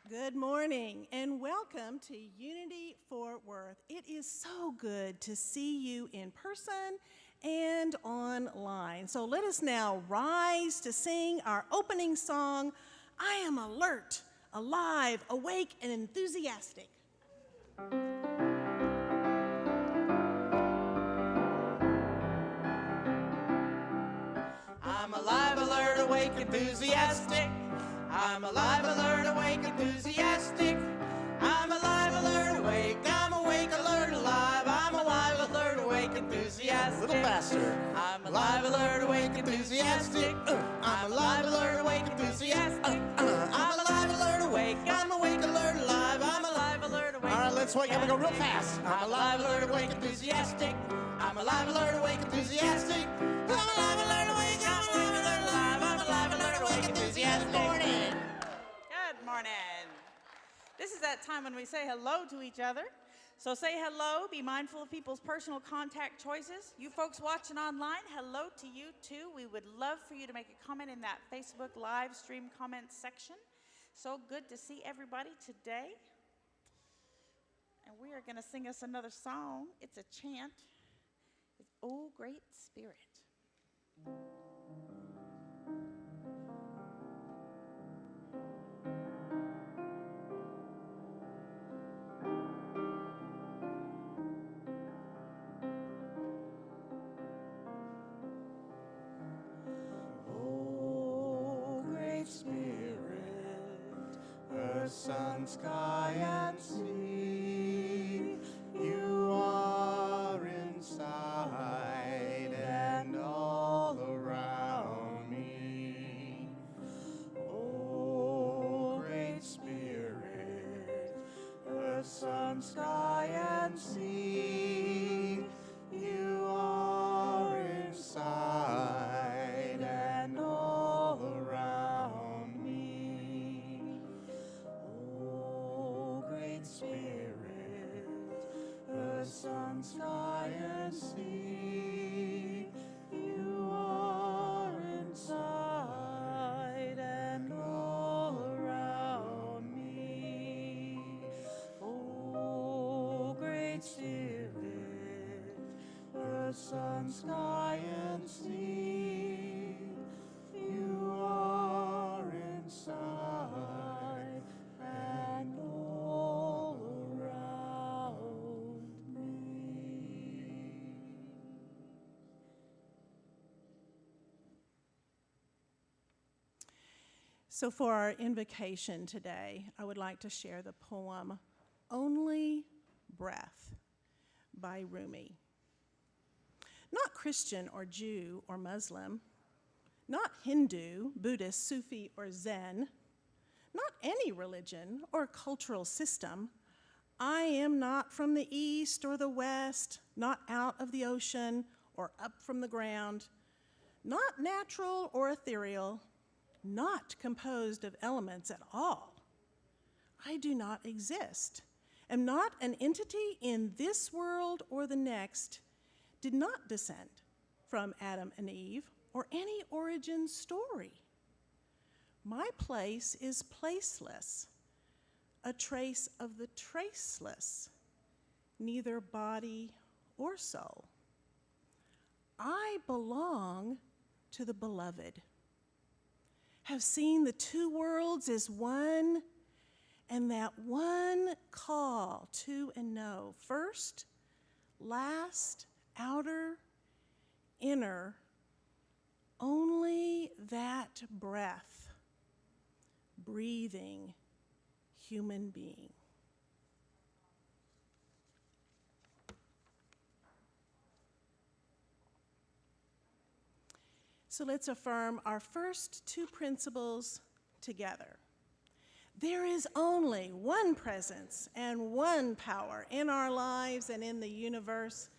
Good morning and welcome to Unity Fort Worth. It is so good to see you in person and online. So let us now rise to sing our opening song, I Am Alert, Alive, Awake, and Enthusiastic. I'm alive, alert, awake, enthusiastic. I'm alive, alert, awake, enthusiastic. I'm alive, alert, awake. I'm awake, alert, alive. I'm alive, alert, awake, enthusiastic. A little faster. I'm alive, alert, awake, enthusiastic. I'm alive, alert, awake, enthusiastic. I'm alive, alert, awake. I'm awake, alert, alive. I'm alive, alert, awake. All right, let's wake up and go real fast. I'm alive, alert, awake, enthusiastic. I'm alive, alert, awake, enthusiastic. I'm alive, alert, awake. I'm alive, alert, alive. I'm alive, alert, awake, enthusiastic. Good morning. This is that time when we say hello to each other. So say hello, be mindful of people's personal contact choices. You folks watching online, hello to you too. We would love for you to make a comment in that Facebook live stream comments section. So good to see everybody today. And we are going to sing us another song. It's a chant. It's Oh Great Spirit. Sun, sky, and sea, you are inside and all around me. Oh, great Spirit, earth, sun, sky, and sea, you are inside and all around me. Spirit, earth, sun, sky, and sea, you are inside and all around me. Oh, great Spirit, earth, sun, sky, and sea, you are inside and all around me. So for our invocation today, I would like to share the poem Only Breath by Rumi. Not Christian or Jew or Muslim, not Hindu, Buddhist, Sufi, or Zen, not any religion or cultural system. I am not from the east or the west, not out of the ocean or up from the ground, not natural or ethereal, not composed of elements at all. I do not exist, am not an entity in this world or the next, did not descend from Adam and Eve or any origin story. My place is placeless, a trace of the traceless, neither body or soul. I belong to the beloved, have seen the two worlds as one, and that one call to and know, first, last, outer, inner, only that breath, breathing human being. So let's affirm our first two principles together. There is only one presence and one power in our lives and in the universe,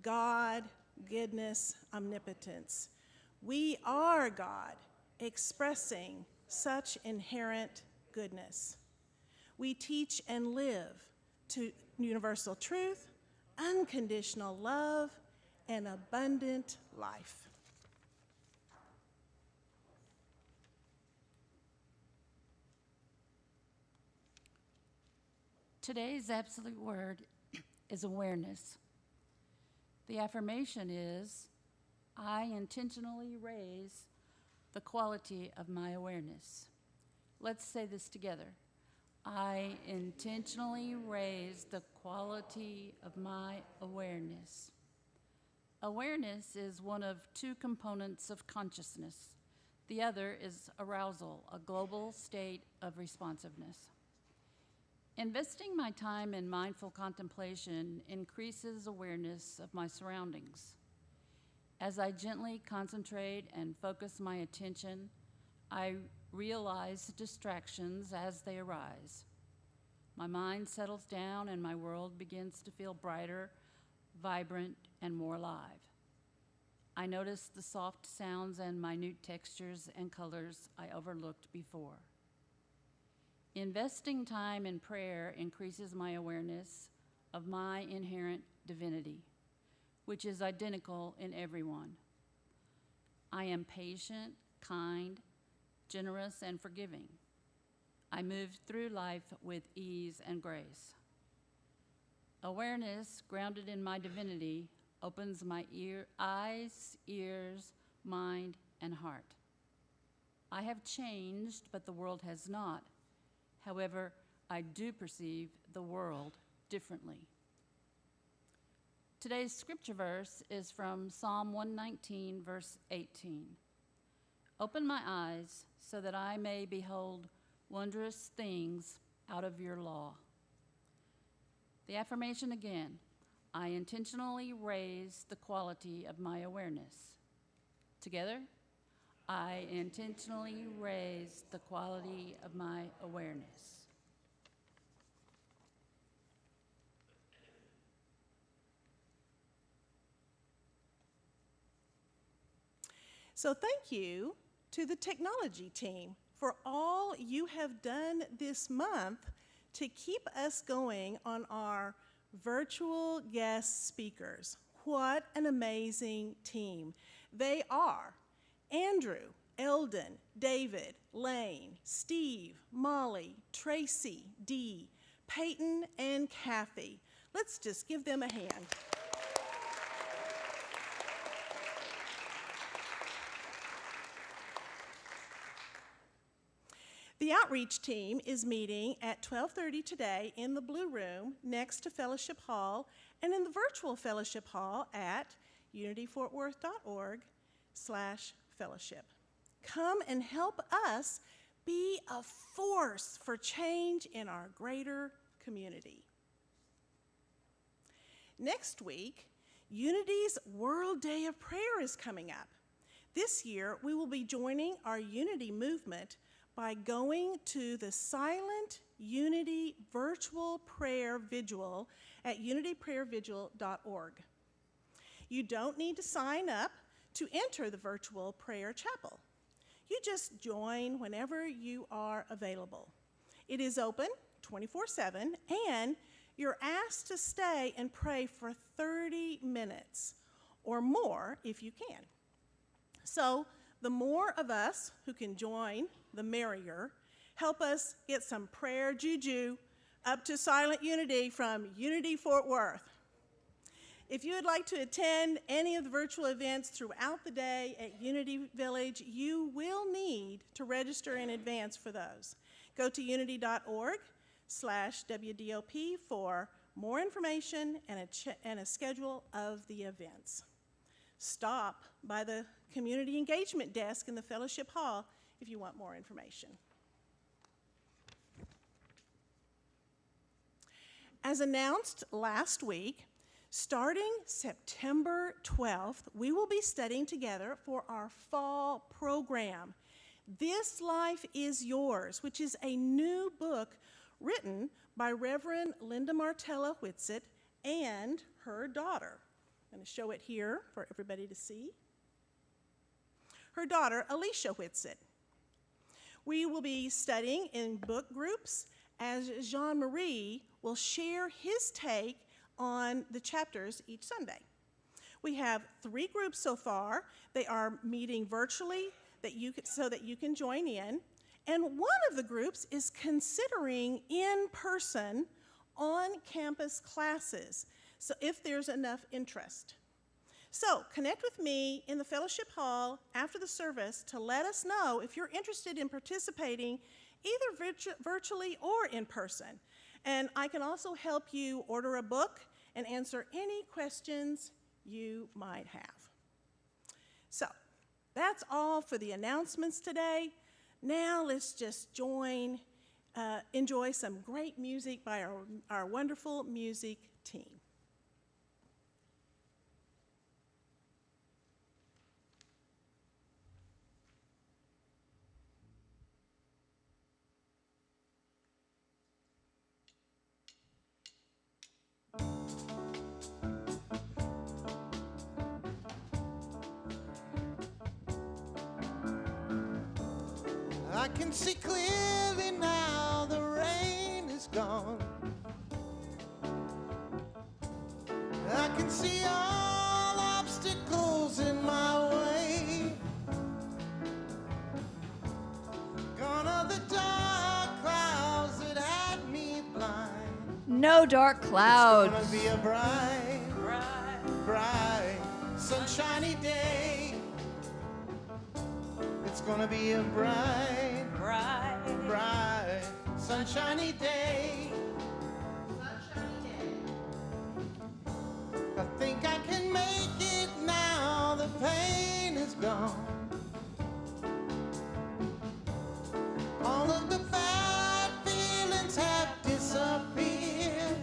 God, goodness, omnipotence. We are God, expressing such inherent goodness. We teach and live to universal truth, unconditional love, and abundant life. Today's absolute word is awareness. The affirmation is, I intentionally raise the quality of my awareness. Let's say this together. I intentionally raise the quality of my awareness. Awareness is one of two components of consciousness. The other is arousal, a global state of responsiveness. Investing my time in mindful contemplation increases awareness of my surroundings. As I gently concentrate and focus my attention, I realize distractions as they arise. My mind settles down and my world begins to feel brighter, vibrant, and more alive. I notice the soft sounds and minute textures and colors I overlooked before. Investing time in prayer increases my awareness of my inherent divinity, which is identical in everyone. I am patient, kind, generous, and forgiving. I move through life with ease and grace. Awareness, grounded in my divinity, opens my eyes, ears, mind, and heart. I have changed, but the world has not. However, I do perceive the world differently. Today's scripture verse is from Psalm 119, verse 18. Open my eyes so that I may behold wondrous things out of your law. The affirmation again, I intentionally raise the quality of my awareness. Together, I intentionally raise the quality of my awareness. So thank you to the technology team for all you have done this month to keep us going on our virtual guest speakers. What an amazing team. They are Andrew, Eldon, David, Lane, Steve, Molly, Tracy, Dee, Peyton, and Kathy. Let's just give them a hand. The outreach team is meeting at 12:30 today in the Blue Room next to Fellowship Hall and in the virtual Fellowship Hall at unityfortworth.org/fellowship. Come and help us be a force for change in our greater community. Next week, Unity's World Day of Prayer is coming up. This year, we will be joining our Unity movement by going to the Silent Unity Virtual Prayer Vigil at unityprayervigil.org. You don't need to sign up to enter the virtual prayer chapel. You just join whenever you are available. It is open 24/7, and you're asked to stay and pray for 30 minutes or more if you can. So the more of us who can join, the merrier. Help us get some prayer juju up to Silent Unity from Unity Fort Worth. If you would like to attend any of the virtual events throughout the day at Unity Village, you will need to register in advance for those. Go to unity.org/WDOP for more information and a schedule of the events. Stop by the community engagement desk in the Fellowship Hall if you want more information. As announced last week, starting September 12th, we will be studying together for our fall program, This Life is Yours, which is a new book written by Reverend Linda Martella Whitsitt and her daughter. I'm going to show it here for everybody to see. Her daughter, Alicia Whitsitt. We will be studying in book groups as Jean-Marie will share his take on the chapters each Sunday. We have 3 groups so far. They are meeting virtually so that you can join in. And one of the groups is considering in person on-campus classes, so if there's enough interest. So connect with me in the fellowship hall after the service to let us know if you're interested in participating either virtually or in person. And I can also help you order a book and answer any questions you might have. So that's all for the announcements today. Now let's just enjoy some great music by our wonderful music team. I can see clearly now the rain is gone. I can see all obstacles in my way. Gone are the dark clouds that had me blind. No dark clouds. It's gonna be a bright, sunshiny day. It's gonna be a bright, sunshiny day. I think I can make it now. The pain is gone. All of the bad feelings have disappeared.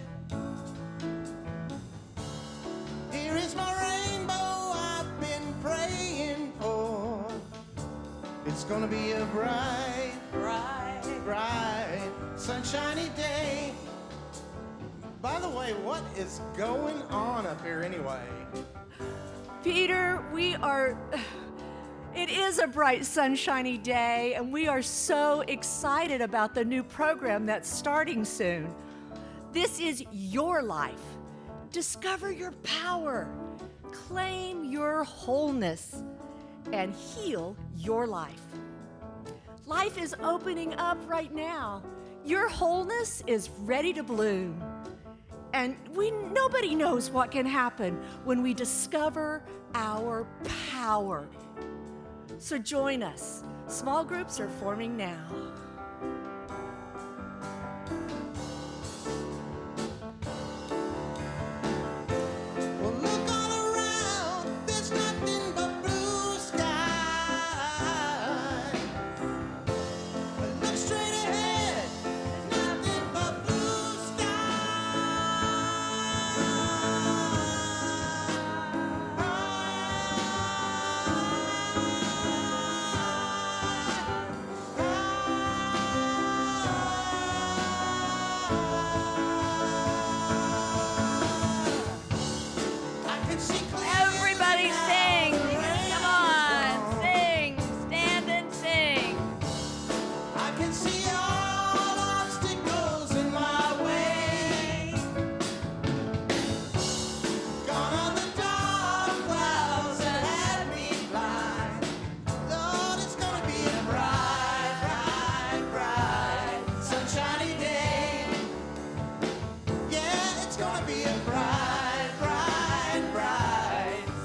Here is my rainbow I've been praying for. It's gonna be a bright, sunshiny day. By the way, what is going on up here anyway? Peter, it is a bright, sunshiny day, and we are so excited about the new program that's starting soon. This is your life. Discover your power, claim your wholeness, and heal your life. Life is opening up right now. Your wholeness is ready to bloom. And nobody knows what can happen when we discover our power. So join us. Small groups are forming now. Well, look all around, there's nothing but blue sky. Look straight ahead, there's nothing but blue I can see clearly. Everybody sing. Come on, sing. Stand and sing. I can see all obstacles in my way. Gone are the dark clouds that had me blind. Lord, it's gonna be a bright, sunshiny day. Yeah, it's gonna be a bright,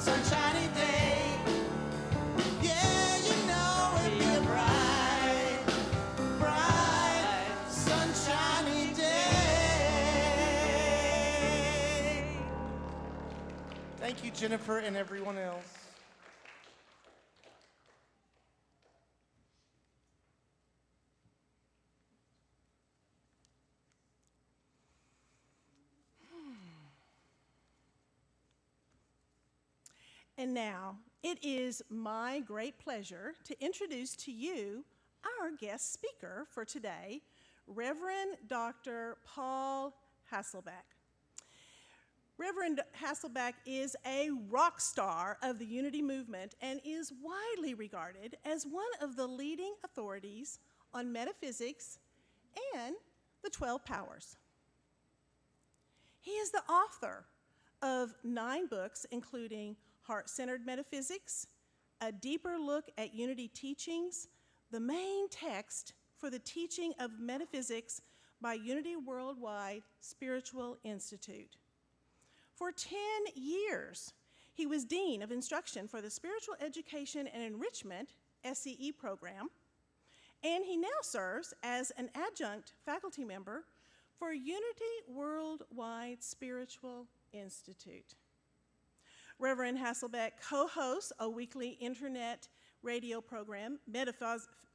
sunshiny day. Yeah, you know it'll be a bright, sunshiny day. Thank you, Jennifer, and everyone else. And now, it is my great pleasure to introduce to you our guest speaker for today, Reverend Dr. Paul Hasselbeck. Reverend Hasselbeck is a rock star of the Unity movement and is widely regarded as one of the leading authorities on metaphysics and the 12 powers. He is the author of 9 books, including Heart-Centered Metaphysics, A Deeper Look at Unity Teachings, the main text for the teaching of metaphysics by Unity Worldwide Spiritual Institute. For 10 years, he was Dean of Instruction for the Spiritual Education and Enrichment SEE program, and he now serves as an adjunct faculty member for Unity Worldwide Spiritual Institute. Reverend Hasselbeck co-hosts a weekly internet radio program,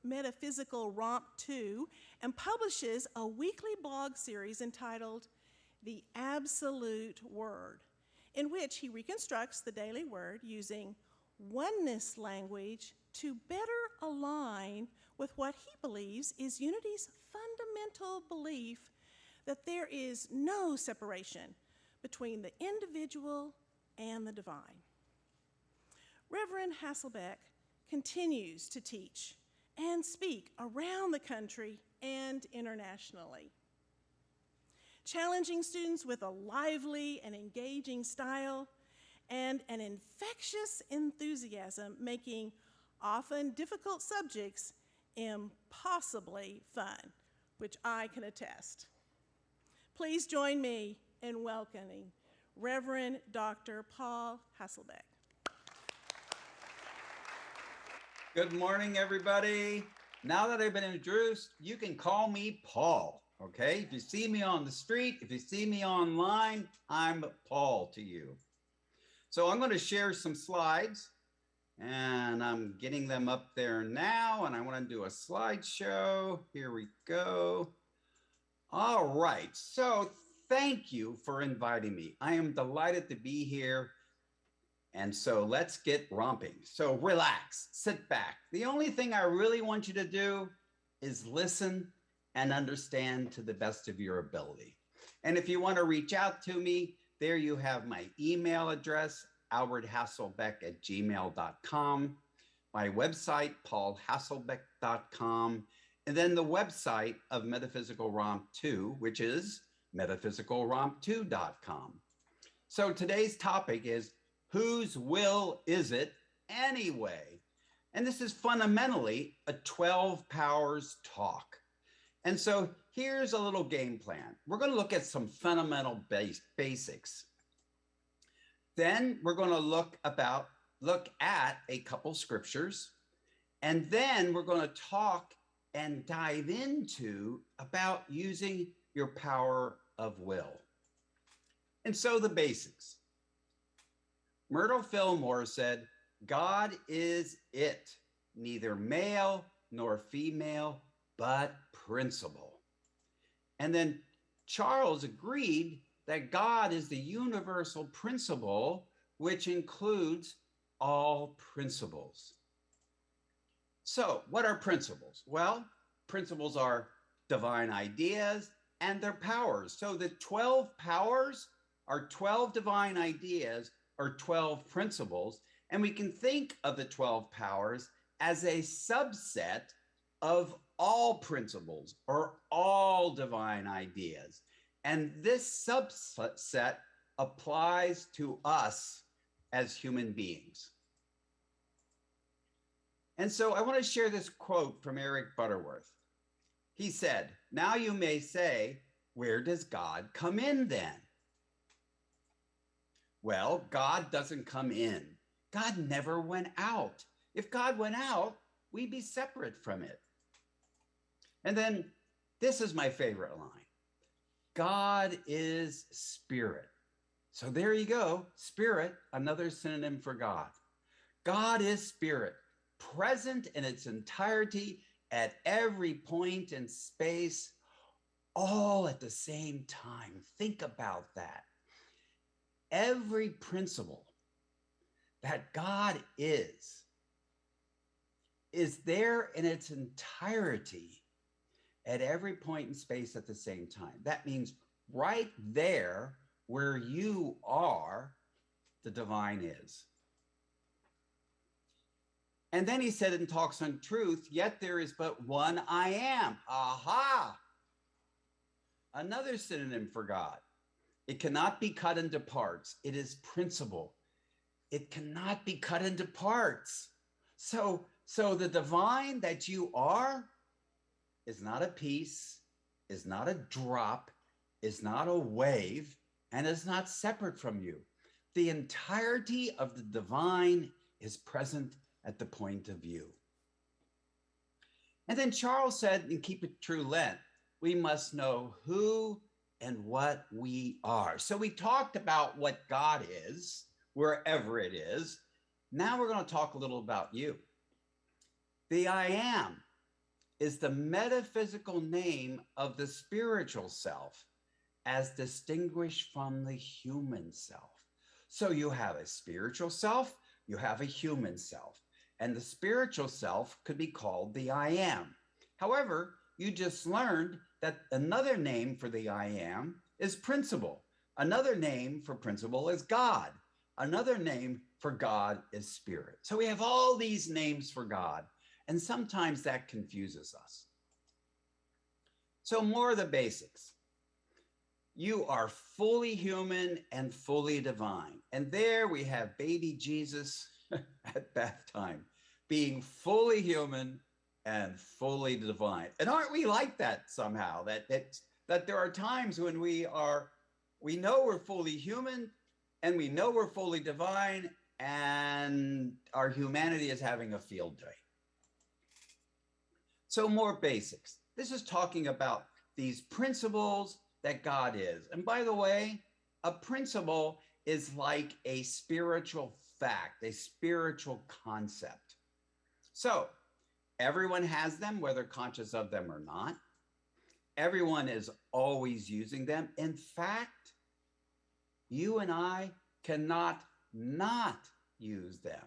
Metaphysical Romp 2, and publishes a weekly blog series entitled The Absolute Word, in which he reconstructs the daily word using oneness language to better align with what he believes is Unity's fundamental belief that there is no separation between the individual and the divine. Reverend Hasselbeck continues to teach and speak around the country and internationally, challenging students with a lively and engaging style and an infectious enthusiasm, making often difficult subjects impossibly fun, which I can attest. Please join me in welcoming Reverend Dr. Paul Hasselbeck. Good morning, everybody. Now that I've been introduced, you can call me Paul, okay? If you see me on the street, if you see me online, I'm Paul to you. So I'm going to share some slides, and I'm getting them up there now, and I want to do a slideshow. Here we go. All right, so thank you for inviting me. I am delighted to be here. And so let's get romping. So relax, sit back. The only thing I really want you to do is listen and understand to the best of your ability. And if you want to reach out to me, there you have my email address, alberthasselbeck@gmail.com, my website, paulhasselbeck.com, and then the website of Metaphysical Romp 2, which is metaphysicalromp2.com. So today's topic is, whose will is it anyway? And this is fundamentally a 12 powers talk. And so here's a little game plan. We're going to look at some fundamental basics. Then we're going to look at a couple scriptures. And then we're going to talk and dive into about using your power of will. And so the basics. Myrtle Fillmore said, God is it, neither male nor female, but principle. And then Charles agreed that God is the universal principle, which includes all principles. So what are principles? Well, principles are divine ideas and their powers. So the 12 powers are 12 divine ideas or 12 principles, and we can think of the 12 powers as a subset of all principles or all divine ideas. And this subset applies to us as human beings. And so I want to share this quote from Eric Butterworth. He said, "Now you may say, where does God come in then?" Well, God doesn't come in. God never went out. If God went out, we'd be separate from it. And then this is my favorite line. God is spirit. So there you go. Spirit, another synonym for God. God is spirit, present in its entirety at every point in space, all at the same time. Think about that. Every principle that God is there in its entirety at every point in space at the same time. That means right there where you are, the divine is. And then he said in Talks on Truth, yet there is but one I am. Aha! Another synonym for God. It cannot be cut into parts. It is principle. It cannot be cut into parts. So the divine that you are is not a piece, is not a drop, is not a wave, and is not separate from you. The entirety of the divine is present at the point of view. And then Charles said, and keep it true Lent, we must know who and what we are. So we talked about what God is, wherever it is. Now we're going to talk a little about you. The I am is the metaphysical name of the spiritual self as distinguished from the human self. So you have a spiritual self, you have a human self, and the spiritual self could be called the I am. However, you just learned that another name for the I am is principle. Another name for principle is God. Another name for God is spirit. So we have all these names for God, and sometimes that confuses us. So more of the basics. You are fully human and fully divine. And there we have baby Jesus at bath time, being fully human and fully divine. And aren't we like that somehow? That there are times when we know we're fully human and we know we're fully divine, and our humanity is having a field day. So more basics. This is talking about these principles that God is. And by the way, a principle is like a spiritual fact, a spiritual concept. So everyone has them, whether conscious of them or not. Everyone is always using them. In fact, you and I cannot not use them.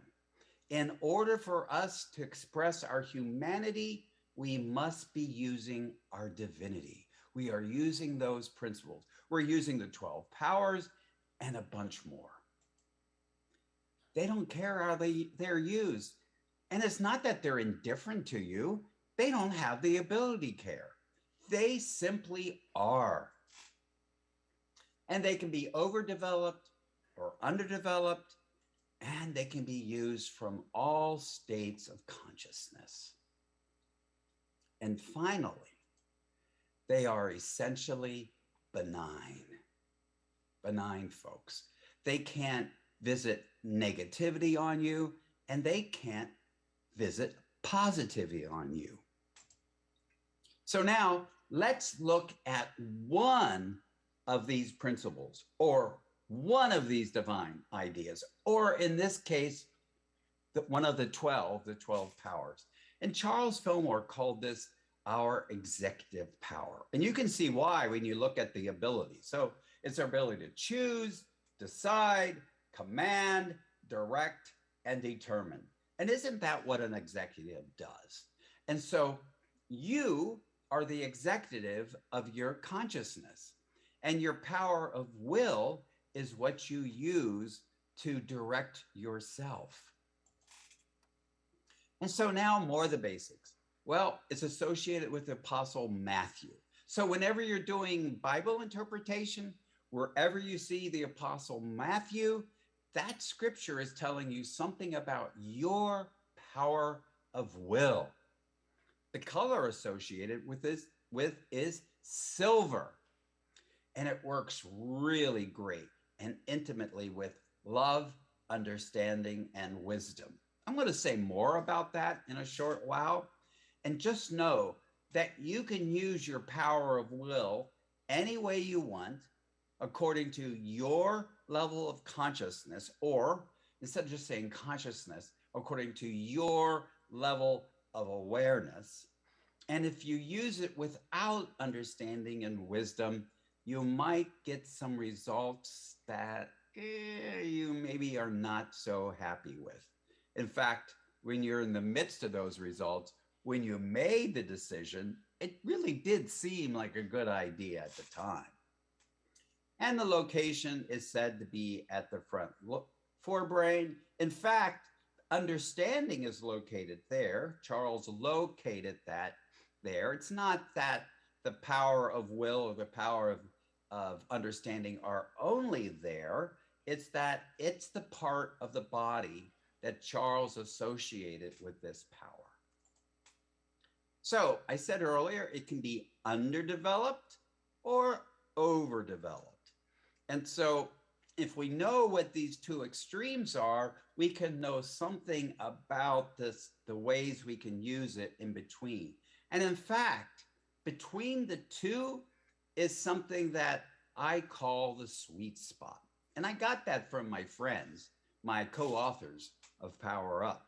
In order for us to express our humanity, we must be using our divinity. We are using those principles. We're using the 12 powers and a bunch more. They don't care how they're used. And it's not that they're indifferent to you. They don't have the ability to care. They simply are. And they can be overdeveloped or underdeveloped, and they can be used from all states of consciousness. And finally, they are essentially benign. Benign folks. They can't visit negativity on you, and they can't visit positivity on you. So now let's look at one of these principles, or one of these divine ideas, or in this case, one of the 12 powers. And Charles Fillmore called this our executive power. And you can see why when you look at the ability. So it's our ability to choose, decide, command, direct, and determine. And isn't that what an executive does? And so you are the executive of your consciousness, and your power of will is what you use to direct yourself. And so now more of the basics. Well, it's associated with the Apostle Matthew. So whenever you're doing Bible interpretation, wherever you see the Apostle Matthew, that scripture is telling you something about your power of will. The color associated with this is silver. And it works really great and intimately with love, understanding, and wisdom. I'm going to say more about that in a short while. And just know that you can use your power of will any way you want, according to your level of consciousness, or instead of just saying consciousness, according to your level of awareness. And if you use it without understanding and wisdom, you might get some results that you maybe are not so happy with. In fact, when you're in the midst of those results, when you made the decision, it really did seem like a good idea at the time. And the location is said to be at the front forebrain. In fact, understanding is located there. Charles located that there. It's not that the power of will or the power of understanding are only there. It's that it's the part of the body that Charles associated with this power. So I said earlier, it can be underdeveloped or overdeveloped. And so if we know what these two extremes are, we can know something about this, the ways we can use it in between. And in fact, between the two is something that I call the sweet spot. And I got that from my friends, my co-authors of Power Up.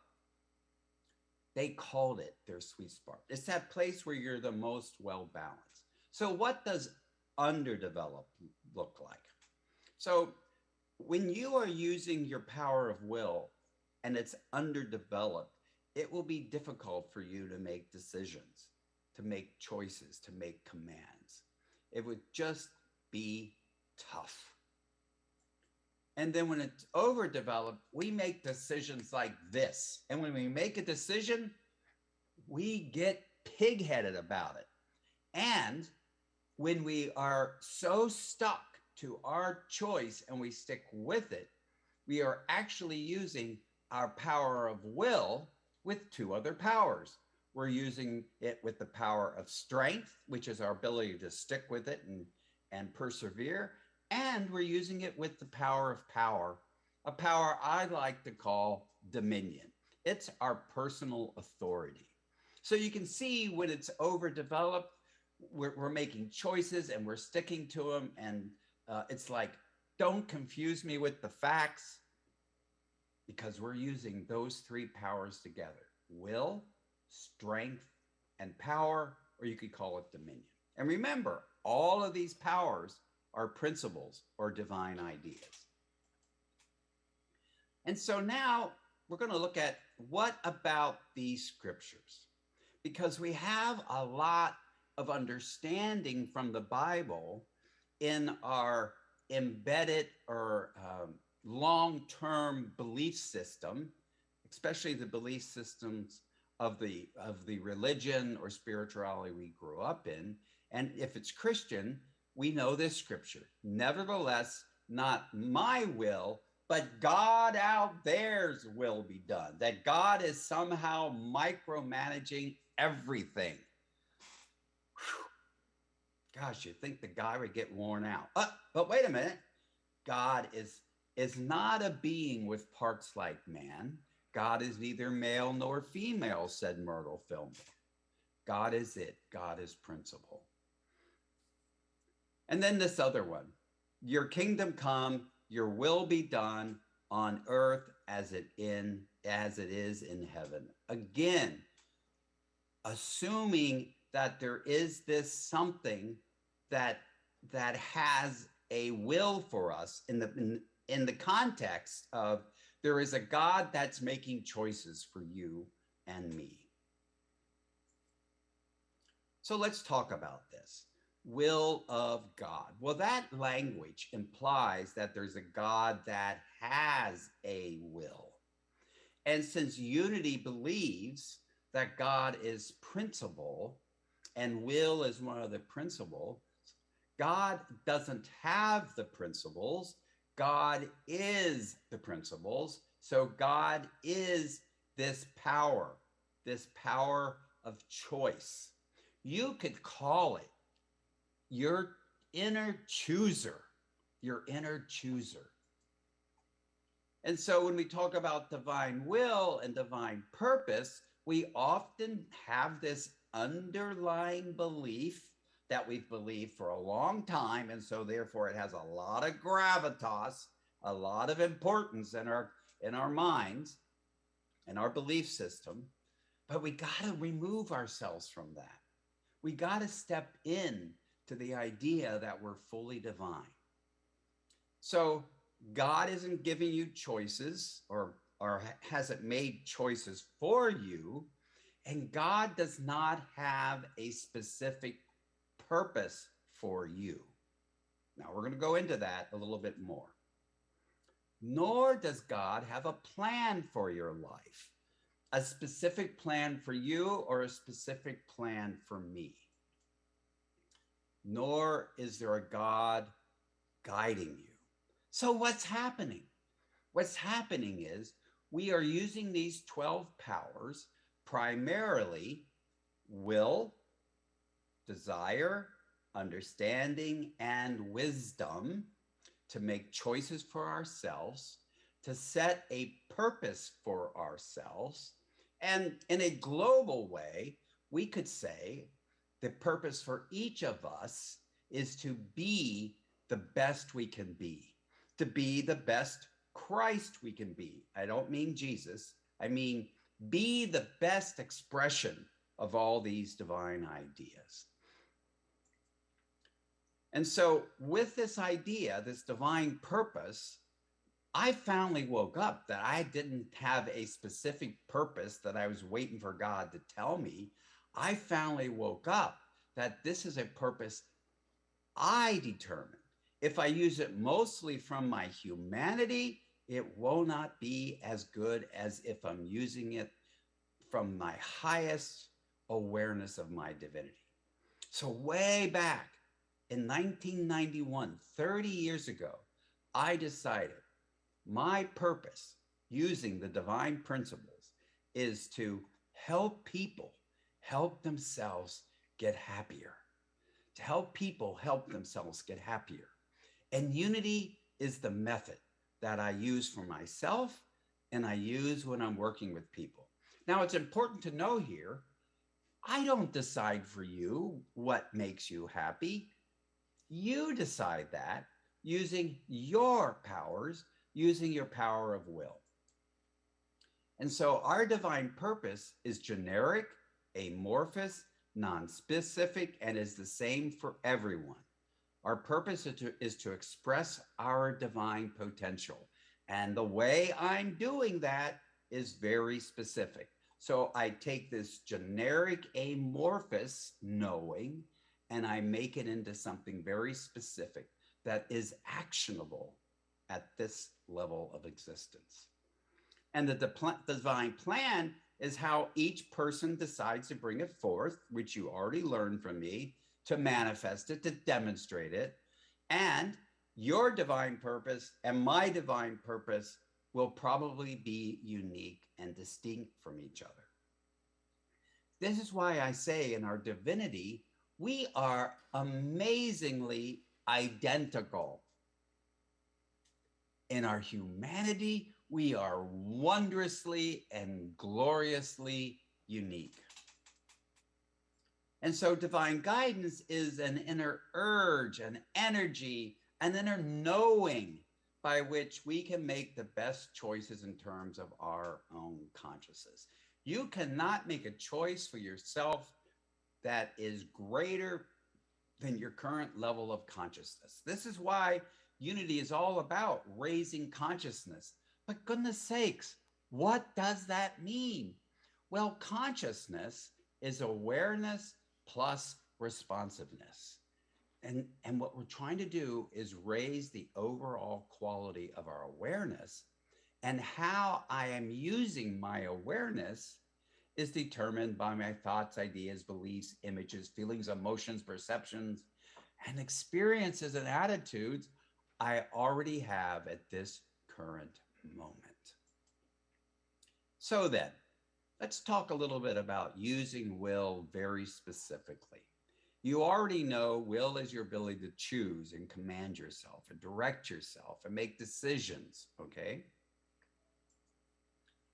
They called it their sweet spot. It's that place where you're the most well-balanced. So what does underdeveloped look like? So when you are using your power of will and it's underdeveloped, it will be difficult for you to make decisions, to make choices, to make commands. It would just be tough. And then when it's overdeveloped, we make decisions like this. And when we make a decision, we get pig-headed about it. And when we are so stuck to our choice and we stick with it, we are actually using our power of will with two other powers. We're using it with the power of strength, which is our ability to stick with it and persevere. And we're using it with the power of power, a power I like to call dominion. It's our personal authority. So you can see when it's overdeveloped, we're making choices and we're sticking to them. And it's like, don't confuse me with the facts, because we're using those three powers together: will, strength, and power, or you could call it dominion. And remember, all of these powers are principles or divine ideas. And so now we're going to look at what about these scriptures, because we have a lot of understanding from the Bible in our embedded or long-term belief system, especially the belief systems of the religion or spirituality we grew up in. And if it's Christian, we know this scripture: nevertheless, not my will, but God out there's will be done. That God is somehow micromanaging everything. Whew. Gosh, you'd think the guy would get worn out. But wait a minute. God is not a being with parts like man. God is neither male nor female, said Myrtle Fillmore. God is it. God is principle. And then this other one: your kingdom come, your will be done on earth as it is in heaven. Again, assuming that there is this something that has a will for us in the context of there is a God that's making choices for you and me. So let's talk about this. Will of God. Well, that language implies that there's a God that has a will. And since unity believes that God is principle and will is one of the principles, God doesn't have the principles. God is the principles. So God is this power of choice. You could call it your inner chooser, your inner chooser. And so when we talk about divine will and divine purpose, we often have this underlying belief that we've believed for a long time. And so therefore it has a lot of gravitas, a lot of importance in our minds and our belief system. But we got to remove ourselves from that. We got to step in to the idea that we're fully divine. So God isn't giving you choices or hasn't made choices for you. And God does not have a specific purpose for you. Now we're going to go into that a little bit more. Nor does God have a plan for your life, a specific plan for you or a specific plan for me. Nor is there a God guiding you. So what's happening? What's happening is we are using these 12 powers primarily will, desire, understanding, and wisdom to make choices for ourselves, to set a purpose for ourselves. And in a global way, we could say the purpose for each of us is to be the best we can be, to be the best Christ we can be. I don't mean Jesus, I mean be the best expression of all these divine ideas. And so, with this idea, this divine purpose, I finally woke up that I didn't have a specific purpose that I was waiting for God to tell me. I finally woke up that this is a purpose I determine. If I use it mostly from my humanity, it will not be as good as if I'm using it from my highest awareness of my divinity. So, way back in 1991, 30 years ago, I decided my purpose using the divine principles is to help people help themselves get happier, to help people help themselves get happier. And unity is the method that I use for myself and I use when I'm working with people. Now, it's important to know here, I don't decide for you what makes you happy. You decide that using your powers, using your power of will. And so our divine purpose is generic, amorphous, non-specific, and is the same for everyone. Our purpose is to express our divine potential. And the way I'm doing that is very specific. So I take this generic amorphous knowing and I make it into something very specific that is actionable at this level of existence. And the divine plan is how each person decides to bring it forth, which you already learned from me, to manifest it, to demonstrate it. And your divine purpose and my divine purpose will probably be unique and distinct from each other. This is why I say in our divinity, we are amazingly identical. In our humanity, we are wondrously and gloriously unique. And so divine guidance is an inner urge, an energy, an inner knowing by which we can make the best choices in terms of our own consciousness. You cannot make a choice for yourself that is greater than your current level of consciousness. This is why unity is all about raising consciousness. But goodness sakes, what does that mean? Well, consciousness is awareness plus responsiveness. And what we're trying to do is raise the overall quality of our awareness. And how I am using my awareness is determined by my thoughts, ideas, beliefs, images, feelings, emotions, perceptions, and experiences and attitudes I already have at this current moment. So then, let's talk a little bit about using will very specifically. You already know will is your ability to choose and command yourself and direct yourself and make decisions, okay?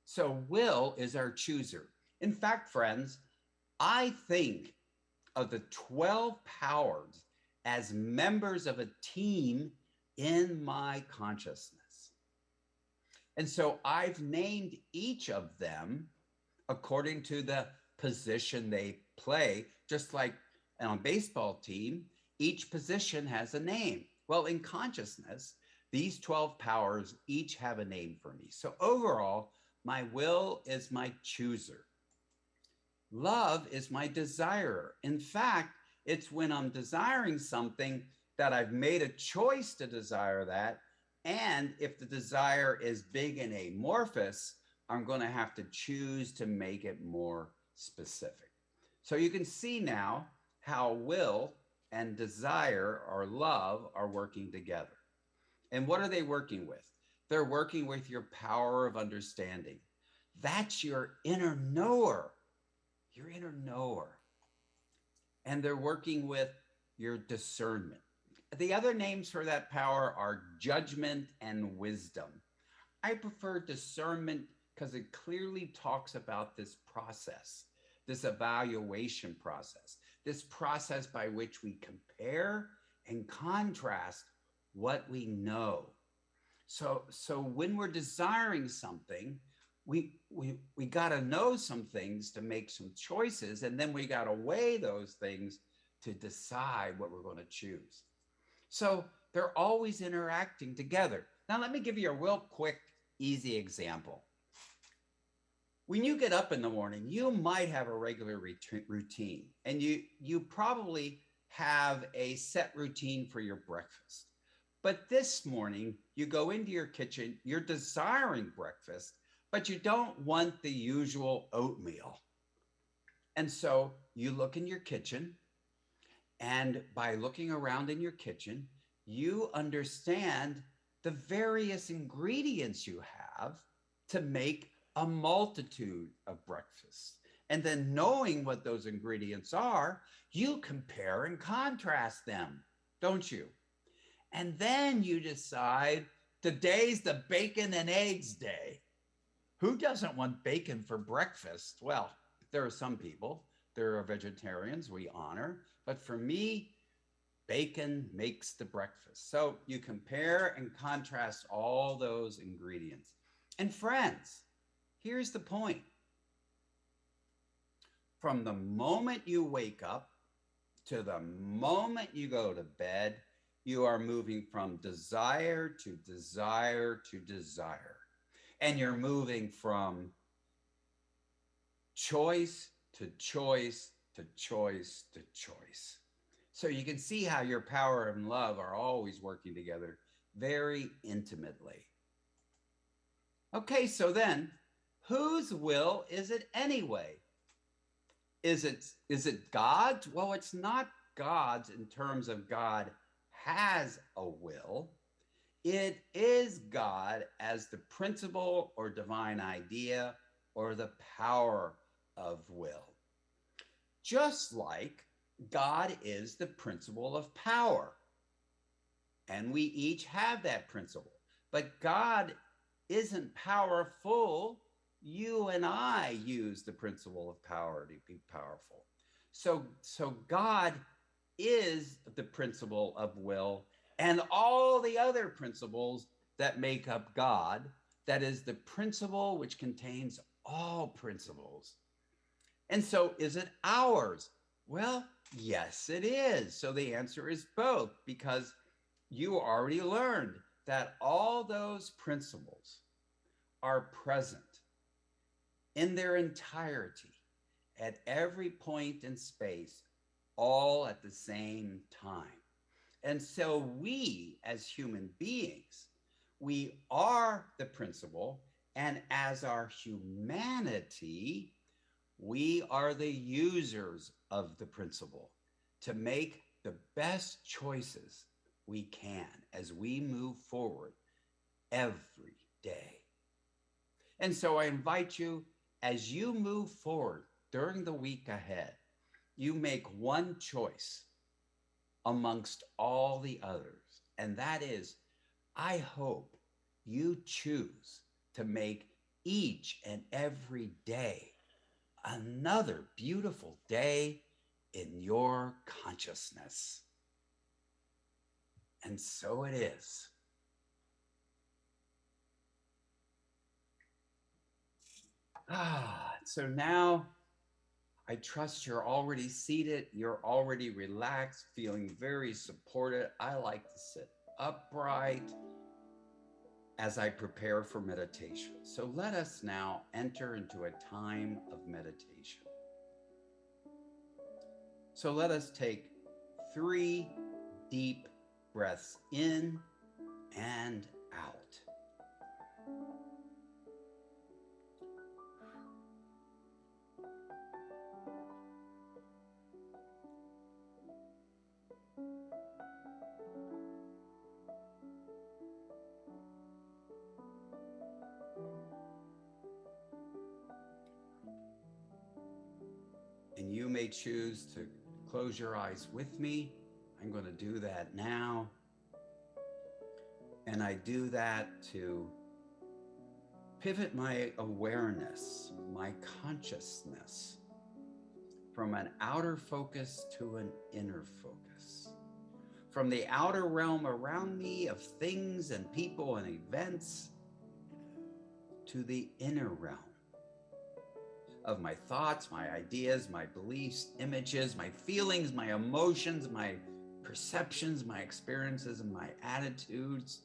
So will is our chooser. In fact, friends, I think of the 12 powers as members of a team in my consciousness. And so I've named each of them according to the position they play, just like on a baseball team, each position has a name. Well, in consciousness, these 12 powers each have a name for me. So overall, my will is my chooser. Love is my desirer. In fact, it's when I'm desiring something that I've made a choice to desire that. And if the desire is big and amorphous, I'm going to have to choose to make it more specific. So you can see now how will and desire or love are working together. And what are they working with? They're working with your power of understanding. That's your inner knower. Your inner knower. and they're working with your discernment. The other names for that power are judgment and wisdom. I prefer discernment because it clearly talks about this process, this evaluation process, this process by which we compare and contrast what we know. So when we're desiring something, we got to know some things to make some choices, and then we got to weigh those things to decide what we're going to choose. So they're always interacting together. Now, let me give you a real quick, easy example. When you get up in the morning, you might have a regular routine, and you probably have a set routine for your breakfast. But this morning, you go into your kitchen, you're desiring breakfast, but you don't want the usual oatmeal. And so you look in your kitchen, and by looking around in your kitchen, you understand the various ingredients you have to make a multitude of breakfasts. And then knowing what those ingredients are, you compare and contrast them, don't you? And then you decide today's the bacon and eggs day. Who doesn't want bacon for breakfast? Well, there are some people. There are vegetarians we honor. But for me, bacon makes the breakfast. So you compare and contrast all those ingredients. And friends, here's the point. From the moment you wake up to the moment you go to bed, you are moving from desire to desire to desire. And you're moving from choice to choice to choice to choice. So you can see how your power and love are always working together very intimately. Okay, so then, whose will is it anyway? Is it God's? Well, it's not God's in terms of God has a will. It is God as the principle or divine idea or the power of will. Just like God is the principle of power. And we each have that principle. But God isn't powerful. You and I use the principle of power to be powerful. So God is the principle of will, and all the other principles that make up God, that is the principle which contains all principles. And so is it ours? Well, yes, it is. So the answer is both, because you already learned that all those principles are present in their entirety at every point in space, all at the same time. And so we, as human beings, we are the principle, and as our humanity, we are the users of the principle to make the best choices we can as we move forward every day. And so I invite you, as you move forward during the week ahead, you make one choice amongst all the others. And that is, I hope you choose to make each and every day another beautiful day in your consciousness. And so it is. So now I trust you're already seated, you're already relaxed, feeling very supported. I like to sit upright as I prepare for meditation. So let us now enter into a time of meditation. So let us take 3 deep breaths in and out. And you may choose to close your eyes with me. I'm going to do that now. And I do that to pivot my awareness, my consciousness, from an outer focus to an inner focus. From the outer realm around me of things and people and events to the inner realm of my thoughts, my ideas, my beliefs, images, my feelings, my emotions, my perceptions, my experiences, and my attitudes.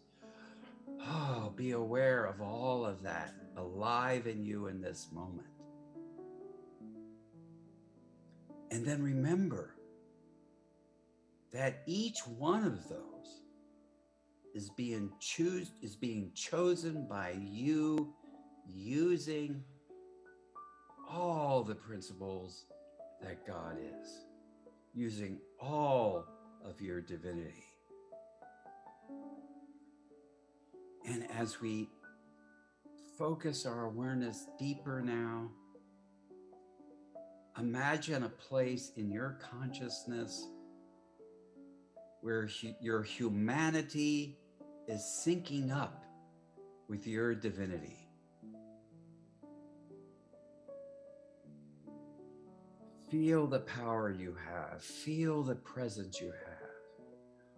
Oh, be aware of all of that alive in you in this moment. And then remember that each one of those is being chosen by you using all the principles that God is, using all of your divinity. And as we focus our awareness deeper now, imagine a place in your consciousness where your humanity is syncing up with your divinity. Feel the power you have. Feel the presence you have.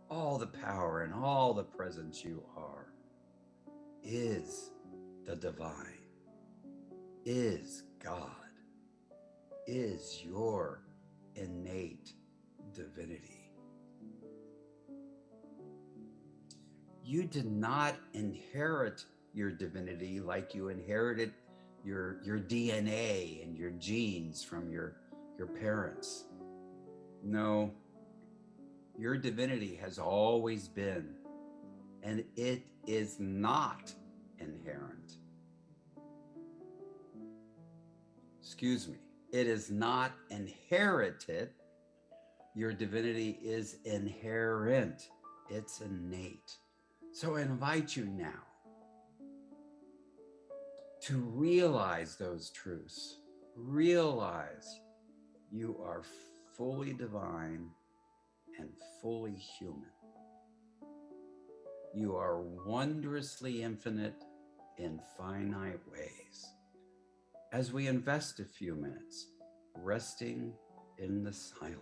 All the power and all the presence you are is the divine, is God, is your innate divinity. You did not inherit your divinity like you inherited your DNA and your genes from your parents. No, your divinity has always been, and it is not inherent. Excuse me, it is not inherited. Your divinity is inherent. It's innate. So I invite you now to realize those truths. Realize you are fully divine and fully human. You are wondrously infinite in finite ways. As we invest a few minutes resting in the silence.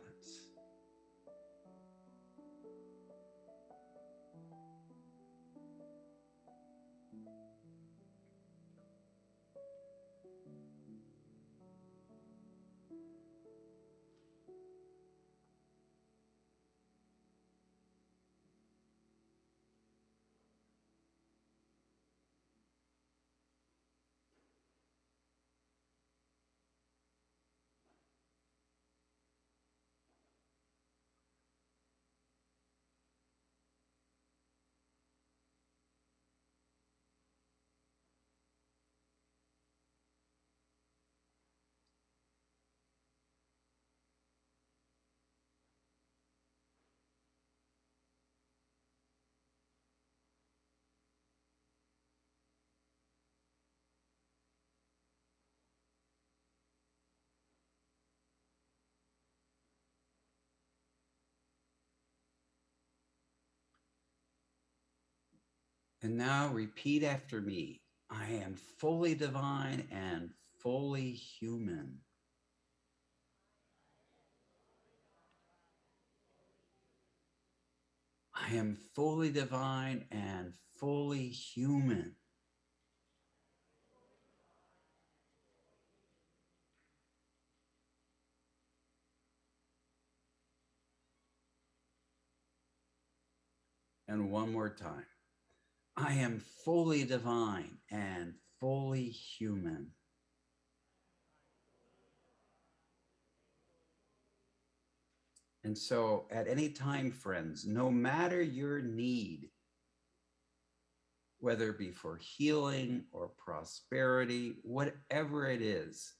And now repeat after me. I am fully divine and fully human. I am fully divine and fully human. And one more time. I am fully divine and fully human. And so at any time, friends, no matter your need, whether it be for healing or prosperity, whatever it is,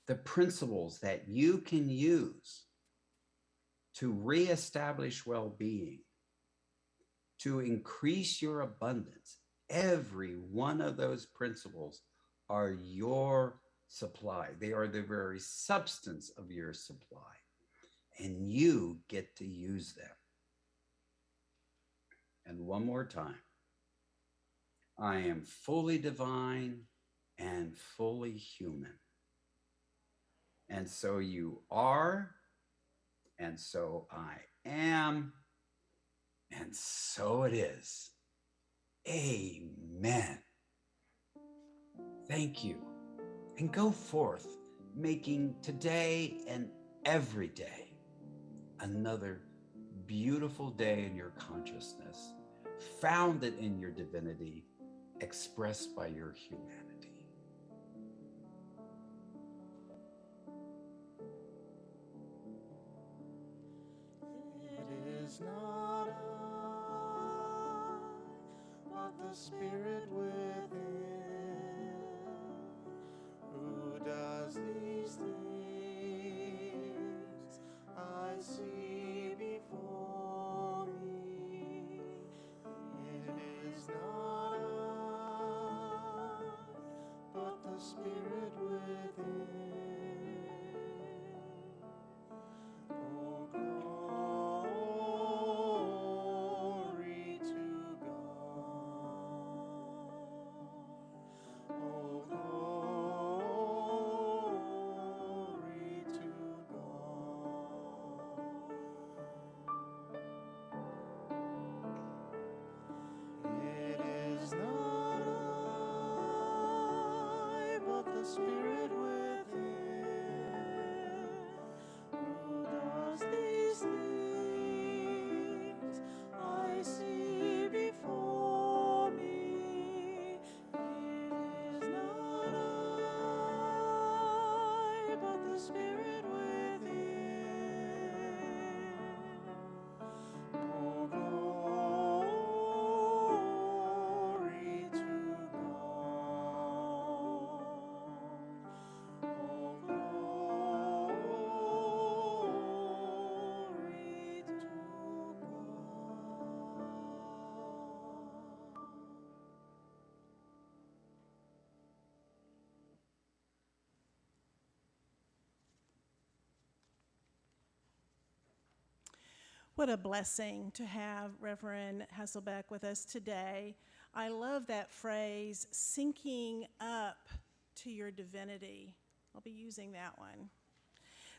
the principles that you can use to reestablish well-being, to increase your abundance, every one of those principles are your supply. They are the very substance of your supply. and you get to use them. And one more time. I am fully divine and fully human. And so you are, and so I am, and so it is. Amen. Thank you. And go forth, making today and every day another beautiful day in your consciousness, founded in your divinity, expressed by your humanity. It is not I, but the Spirit within, who does these things I see before me. It is not I, but the Spirit within. Oh, glory to God. Oh, glory to God. It is not I, but the Spirit within, who does these things I see before me. It is not I, but the Spirit within. Oh, glory to God. Oh, glory to God. What a blessing to have Reverend Hasselbeck with us today. I love that phrase, syncing up to your divinity. I'll be using that one.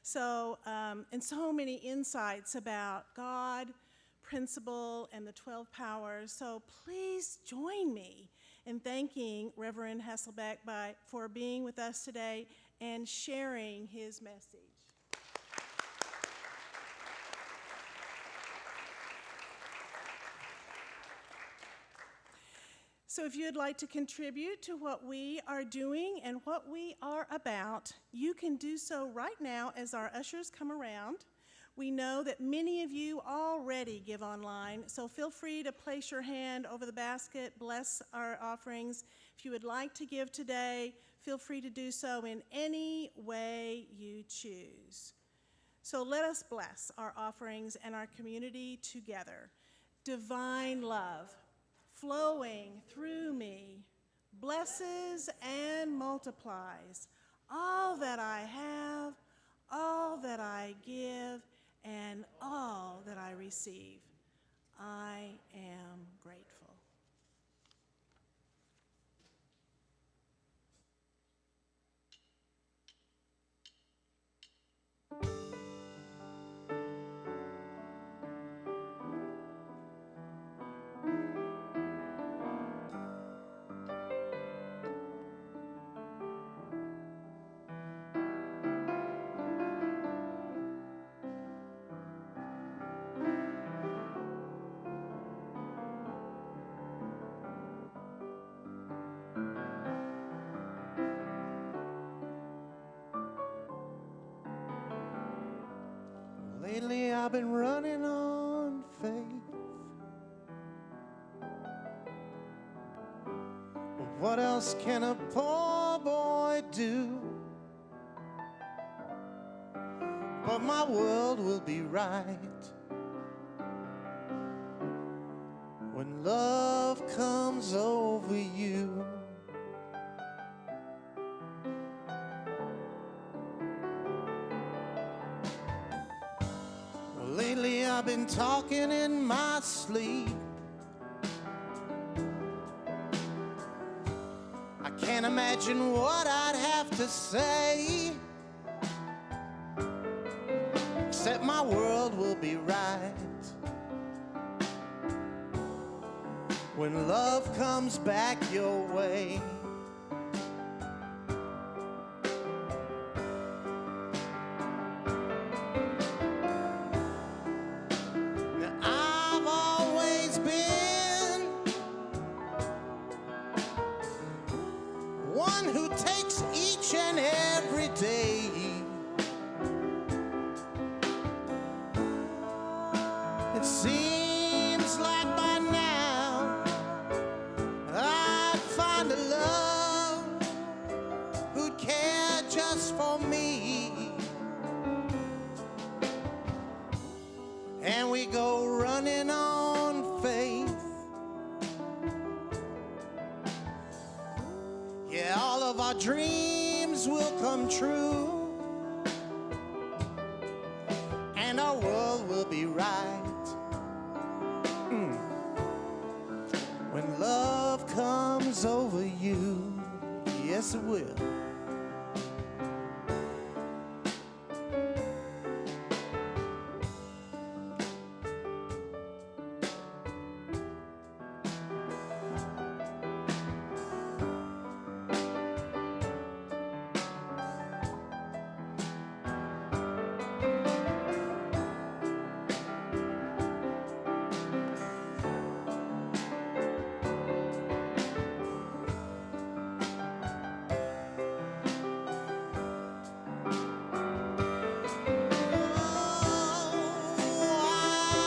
So, and so many insights about God, principle, and the 12 powers. So please join me in thanking Reverend Hasselbeck for being with us today and sharing his message. So if you'd like to contribute to what we are doing and what we are about, you can do so right now as our ushers come around. We know that many of you already give online, so feel free to place your hand over the basket, bless our offerings. If you would like to give today, feel free to do so in any way you choose. So let us bless our offerings and our community together. Divine love flowing through me, blesses and multiplies all that I have, all that I give, and all that I receive. I am grateful. Lately I've been running on faith. What else can a poor boy do? But my world will be right when love comes over you. talking in my sleep. I can't imagine what I'd have to say, except my world will be right when love comes back your way. Now, I've always been one who takes each and every day it seems like by now I'd find a love who'd care just for me, and we go running on faith. Yeah, all of our dreams will come true, and our world will be right when love comes over you. Yes, it will.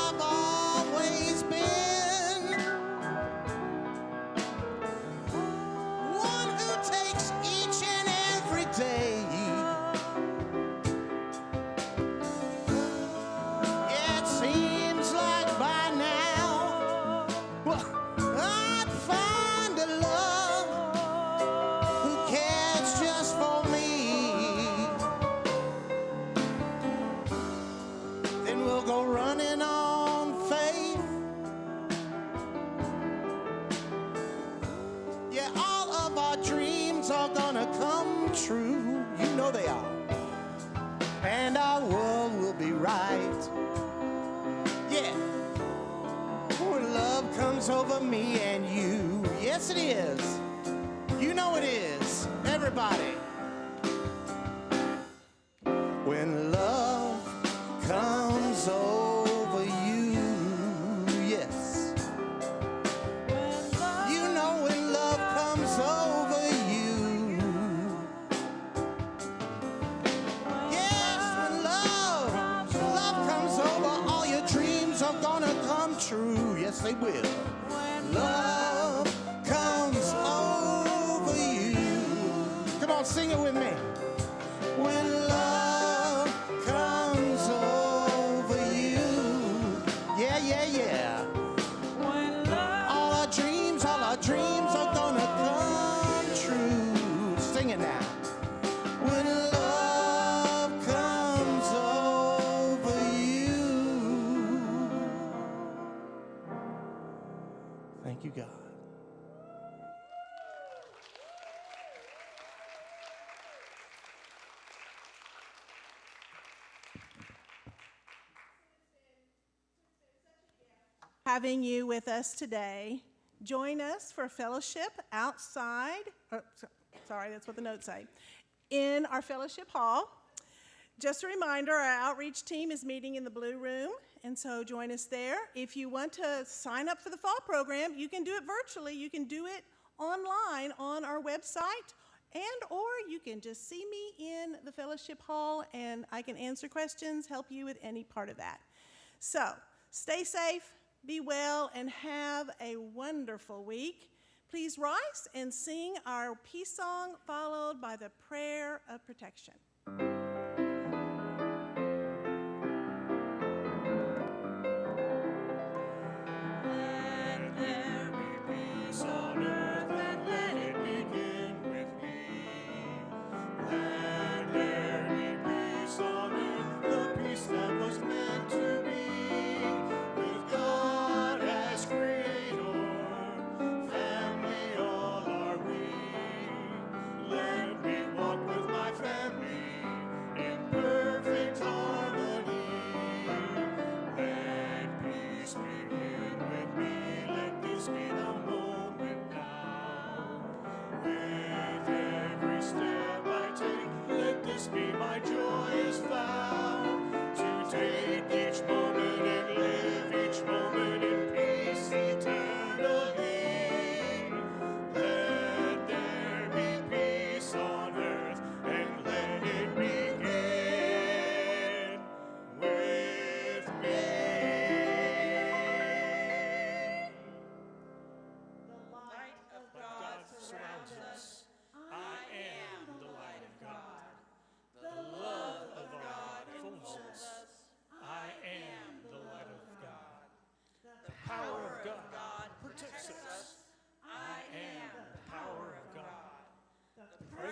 I've always been one who takes each and every day. Yeah, it seems like by now, well, I'd find a love who cares just for me. Then we'll go running on faith. Yeah, all of our dreams are gonna come true. You know they are. And our world will be right. Yeah. When love comes over me and you. Yes, it is. You know it is. Everybody. When love comes over you, yes. You know when love comes over you. Yes, when love comes over, all your dreams are gonna come true. Yes, they will. Love comes over you. Come on, sing it with me. When love comes over you. Yeah, yeah, yeah. All our dreams are gonna come true. Sing it now. When love comes over you. Thank you, God. Having you with us today. Join us for fellowship outside, sorry, that's what the notes say, in our fellowship hall. Just a reminder, our outreach team is meeting in the blue room, and so join us there. If you want to sign up for the fall program, you can do it virtually. You can do it online on our website, or you can just see me in the fellowship hall, and I can answer questions, help you with any part of that. So, stay safe, be well, and have a wonderful week. Please rise and sing our peace song, followed by the prayer of protection.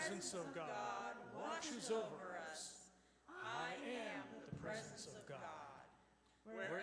presence of God watches over us. I am the presence of God. Wherever